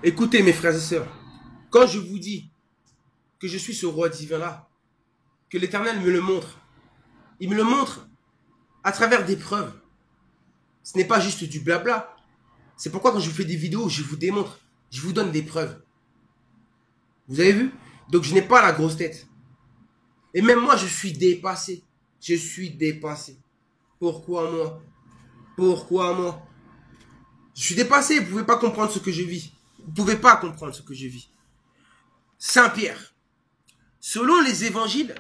Écoutez mes frères et sœurs, quand je vous dis que je suis ce roi divin-là, que l'Éternel me le montre, il me le montre à travers des preuves. Ce n'est pas juste du blabla. C'est pourquoi quand je vous fais des vidéos, je vous démontre, je vous donne des preuves. Vous avez vu? Donc je n'ai pas la grosse tête. Et même moi, je suis dépassé. Je suis dépassé. Pourquoi moi? Pourquoi moi? Je suis dépassé, vous ne pouvez pas comprendre ce que je vis. Vous ne pouvez pas comprendre ce que je vis. Saint Pierre. Selon les évangiles,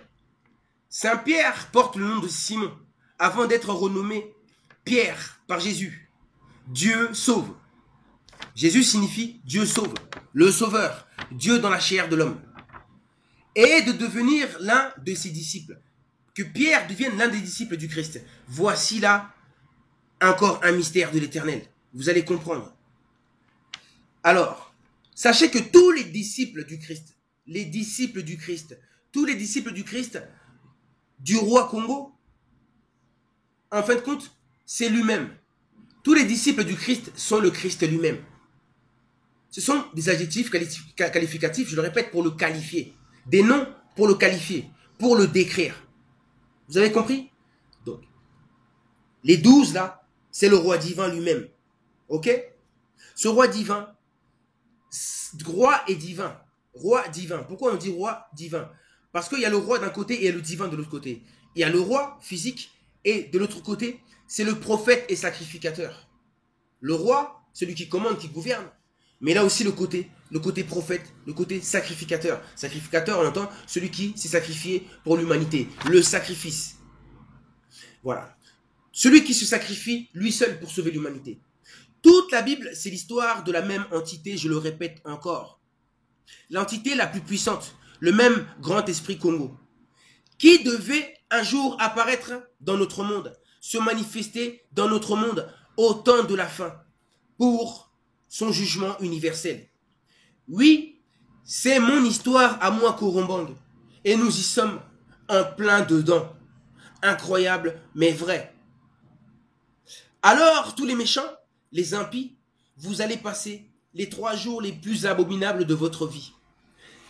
Saint Pierre porte le nom de Simon, avant d'être renommé Pierre par Jésus. Dieu sauve. Jésus signifie Dieu sauve, le sauveur, Dieu dans la chair de l'homme. Et de devenir l'un de ses disciples. Que Pierre devienne l'un des disciples du Christ. Voici là encore un mystère de l'Éternel. Vous allez comprendre. Alors, sachez que tous les disciples du Christ, tous les disciples du Christ, du roi Congo, en fin de compte, c'est lui-même. Tous les disciples du Christ sont le Christ lui-même. Ce sont des adjectifs qualificatifs, je le répète, pour le qualifier. Des noms pour le qualifier, pour le décrire. Vous avez compris? Donc, les 12 là, c'est le roi divin lui-même. Ok? Ce roi divin, roi et divin. Roi divin. Pourquoi on dit roi divin? Parce qu'il y a le roi d'un côté et le divin de l'autre côté. Il y a le roi physique et de l'autre côté, c'est le prophète et sacrificateur. Le roi, celui qui commande, qui gouverne. Mais là aussi le côté prophète, le côté sacrificateur. Sacrificateur, on entend celui qui s'est sacrifié pour l'humanité. Le sacrifice. Voilà. Celui qui se sacrifie lui seul pour sauver l'humanité. Toute la Bible, c'est l'histoire de la même entité, je le répète encore. L'entité la plus puissante, le même grand esprit Congo, qui devait un jour apparaître dans notre monde, se manifester dans notre monde au temps de la fin, pour son jugement universel. Oui, c'est mon histoire à moi, Korombang, et nous y sommes en plein dedans. Incroyable, mais vrai. Alors, tous les méchants, les impies, vous allez passer les 3 jours les plus abominables de votre vie.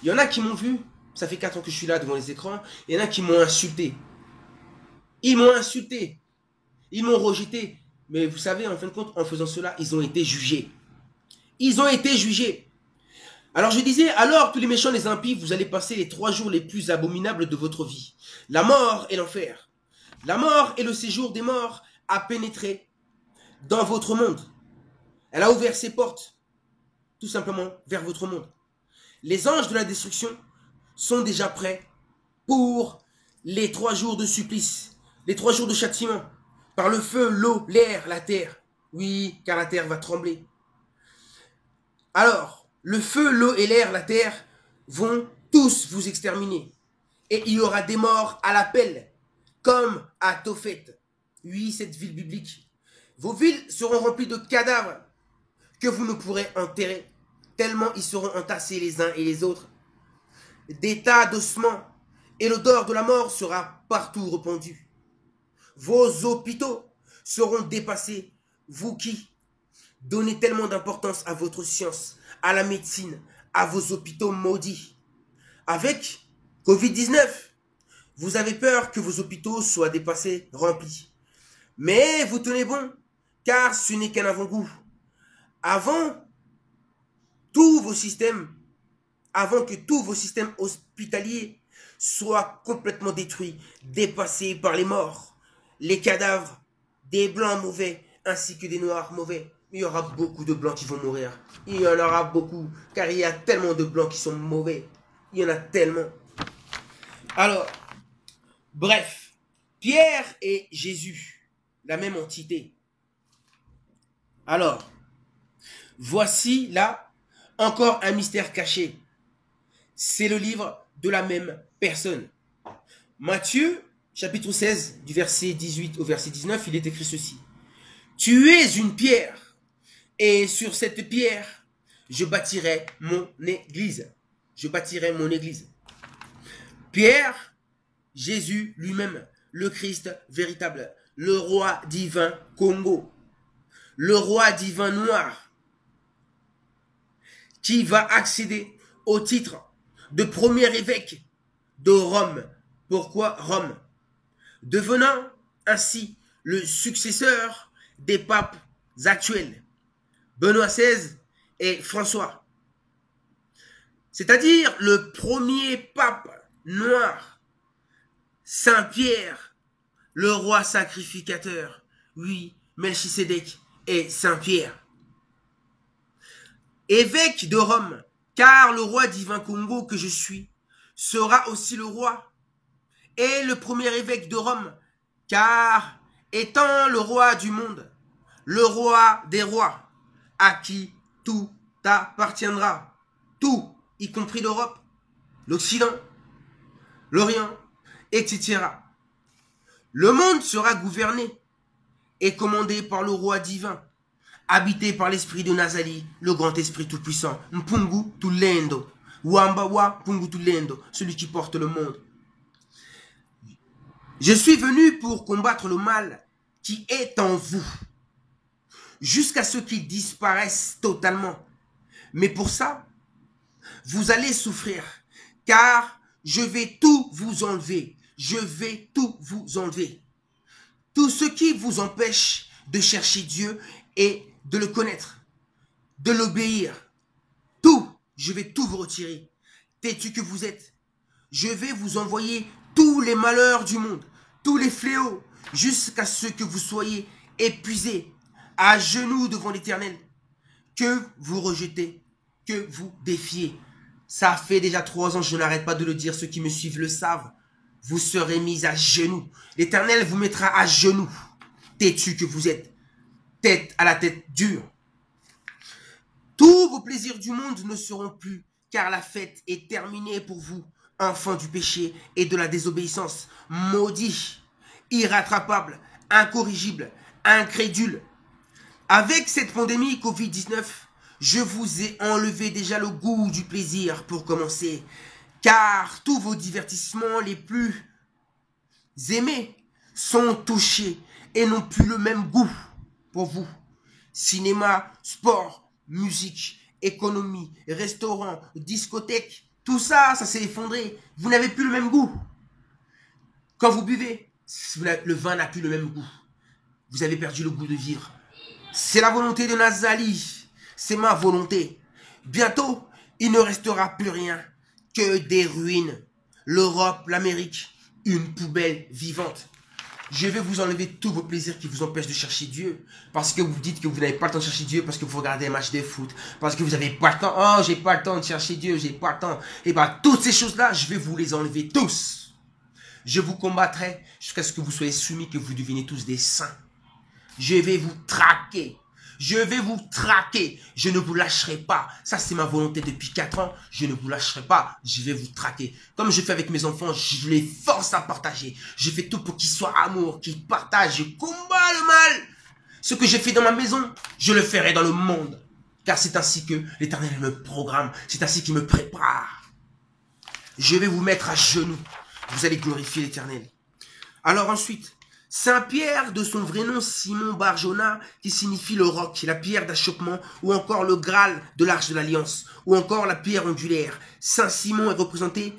Il y en a qui m'ont vu, ça fait 4 ans que je suis là devant les écrans, il y en a qui m'ont insulté. Ils m'ont insulté, ils m'ont rejeté. Mais vous savez, en fin de compte, en faisant cela, ils ont été jugés. Ils ont été jugés. Alors je disais, alors tous les méchants, les impies, vous allez passer les 3 jours les plus abominables de votre vie. La mort et l'enfer. La mort et le séjour des morts a pénétré dans votre monde. Elle a ouvert ses portes, tout simplement, vers votre monde. Les anges de la destruction sont déjà prêts pour les 3 jours de supplice, les 3 jours de châtiment, par le feu, l'eau, l'air, la terre. Oui, car la terre va trembler. Alors, le feu, l'eau et l'air, la terre vont tous vous exterminer. Et il y aura des morts à l'appel, comme à Tophet. Oui, cette ville biblique. Vos villes seront remplies de cadavres que vous ne pourrez enterrer, tellement ils seront entassés les uns et les autres. Des tas d'ossements, et l'odeur de la mort sera partout répandue. Vos hôpitaux seront dépassés, vous qui donnez tellement d'importance à votre science, à la médecine, à vos hôpitaux maudits. Avec Covid-19, vous avez peur que vos hôpitaux soient dépassés, remplis. Mais vous tenez bon, car ce n'est qu'un avant-goût. Avant tous vos systèmes, avant que tous vos systèmes hospitaliers soient complètement détruits, dépassés par les morts, les cadavres, des blancs mauvais, ainsi que des noirs mauvais. Il y aura beaucoup de blancs qui vont mourir. Il y en aura beaucoup, car il y a tellement de blancs qui sont mauvais. Il y en a tellement. Alors, bref, Pierre et Jésus, la même entité. Alors, voici là encore un mystère caché. C'est le livre de la même personne. Matthieu, chapitre 16, du verset 18 au verset 19, il est écrit ceci. Tu es une pierre, et sur cette pierre, je bâtirai mon église. Je bâtirai mon église. Pierre, Jésus lui-même, le Christ véritable, le roi divin Congo, le roi divin noir, qui va accéder au titre de premier évêque de Rome. Pourquoi Rome? Devenant ainsi le successeur des papes actuels, Benoît XVI et François. C'est-à-dire le premier pape noir, Saint-Pierre, le roi sacrificateur. Oui, Melchisédek et Saint-Pierre. Évêque de Rome, car le roi divin Congo que je suis sera aussi le roi et le premier évêque de Rome, car étant le roi du monde, le roi des rois, à qui tout appartiendra, tout, y compris l'Europe, l'Occident, l'Orient, etc. Le monde sera gouverné et commandé par le roi divin, habité par l'esprit de Nazali, le grand esprit tout-puissant, Mpungu Tulendo, Wambawa Mpungu Tulendo, celui qui porte le monde. Je suis venu pour combattre le mal qui est en vous, jusqu'à ce qu'il disparaisse totalement. Mais pour ça, vous allez souffrir, car je vais tout vous enlever. Je vais tout vous enlever. Tout ce qui vous empêche de chercher Dieu et de le connaître, de l'obéir. Tout, je vais tout vous retirer. Têtu que vous êtes, je vais vous envoyer tous les malheurs du monde, tous les fléaux, jusqu'à ce que vous soyez épuisés, à genoux devant l'Éternel, que vous rejetez, que vous défiez. Ça fait déjà 3 ans, je n'arrête pas de le dire, ceux qui me suivent le savent. Vous serez mis à genoux. L'Éternel vous mettra à genoux, têtu que vous êtes, tête à la tête dure. Tous vos plaisirs du monde ne seront plus, car la fête est terminée pour vous, enfants du péché et de la désobéissance, maudits, irrattrapables, incorrigibles, incrédules. Avec cette pandémie Covid-19, je vous ai enlevé déjà le goût du plaisir pour commencer, car tous vos divertissements les plus aimés sont touchés et n'ont plus le même goût pour vous. Cinéma, sport, musique, économie, restaurant, discothèque, tout ça, ça s'est effondré. Vous n'avez plus le même goût. Quand vous buvez, le vin n'a plus le même goût. Vous avez perdu le goût de vivre. C'est la volonté de Nazali. C'est ma volonté. Bientôt, il ne restera plus rien que des ruines. L'Europe, l'Amérique, une poubelle vivante. Je vais vous enlever tous vos plaisirs qui vous empêchent de chercher Dieu. Parce que vous dites que vous n'avez pas le temps de chercher Dieu, parce que vous regardez un match de foot, parce que vous n'avez pas le temps. Oh, j'ai pas le temps de chercher Dieu, j'ai pas le temps. Et bien, toutes ces choses-là, je vais vous les enlever tous. Je vous combattrai jusqu'à ce que vous soyez soumis, que vous deveniez tous des saints. Je vais vous traquer. Je vais vous traquer. Je ne vous lâcherai pas. Ça, c'est ma volonté depuis 4 ans. Je ne vous lâcherai pas. Je vais vous traquer. Comme je fais avec mes enfants, je les force à partager. Je fais tout pour qu'ils soient amour, qu'ils partagent. Je combats le mal. Ce que j'ai fait dans ma maison, je le ferai dans le monde. Car c'est ainsi que l'Éternel me programme. C'est ainsi qu'il me prépare. Je vais vous mettre à genoux. Vous allez glorifier l'Éternel. Alors ensuite, Saint-Pierre, de son vrai nom Simon Bar-Jona, qui signifie le roc, la pierre d'achoppement, ou encore le Graal de l'Arche de l'Alliance, ou encore la pierre ondulaire. Saint Simon est représenté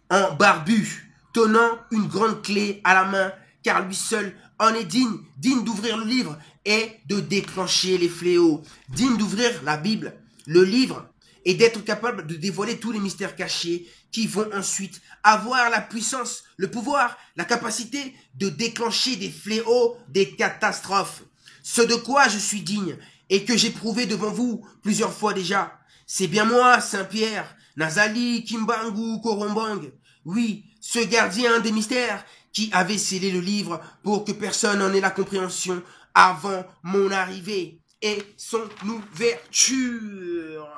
en barbu, tenant une grande clé à la main, car lui seul en est digne d'ouvrir le livre et de déclencher les fléaux, digne d'ouvrir la Bible, le livre, et d'être capable de dévoiler tous les mystères cachés qui vont ensuite avoir la puissance, le pouvoir, la capacité de déclencher des fléaux, des catastrophes. Ce de quoi je suis digne et que j'ai prouvé devant vous plusieurs fois déjà. C'est bien moi, Saint-Pierre, Nazali, Kimbangu, Korombang. Oui, ce gardien des mystères qui avait scellé le livre pour que personne n'en ait la compréhension avant mon arrivée et son ouverture.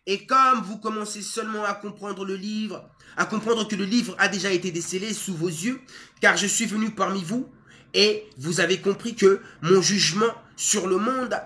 Et comme vous commencez seulement à comprendre le livre, à comprendre que le livre a déjà été décelé sous vos yeux, car je suis venu parmi vous, et vous avez compris que mon jugement sur le monde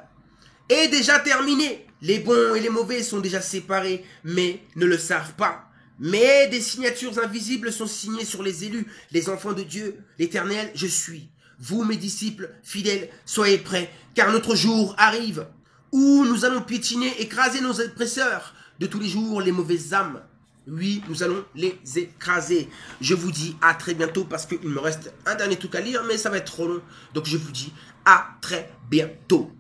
est déjà terminé. Les bons et les mauvais sont déjà séparés, mais ne le savent pas. Mais des signatures invisibles sont signées sur les élus, les enfants de Dieu, l'Éternel, je suis. Vous, mes disciples fidèles, soyez prêts, car notre jour arrive, où nous allons piétiner, écraser nos oppresseurs, de tous les jours, les mauvaises âmes. Oui, nous allons les écraser. Je vous dis à très bientôt parce qu'il me reste un dernier truc à lire, mais ça va être trop long. Donc je vous dis à très bientôt.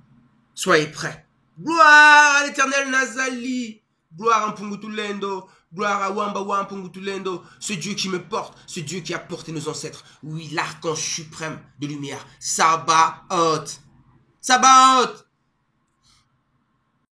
Soyez prêts. Gloire à l'éternel Nazali. Gloire à Mpungutulendo. Gloire à Wamba Mpungutulendo. Ce Dieu qui me porte. Ce Dieu qui a porté nos ancêtres. Oui, l'archange suprême de lumière. Sabaoth. Sabaoth.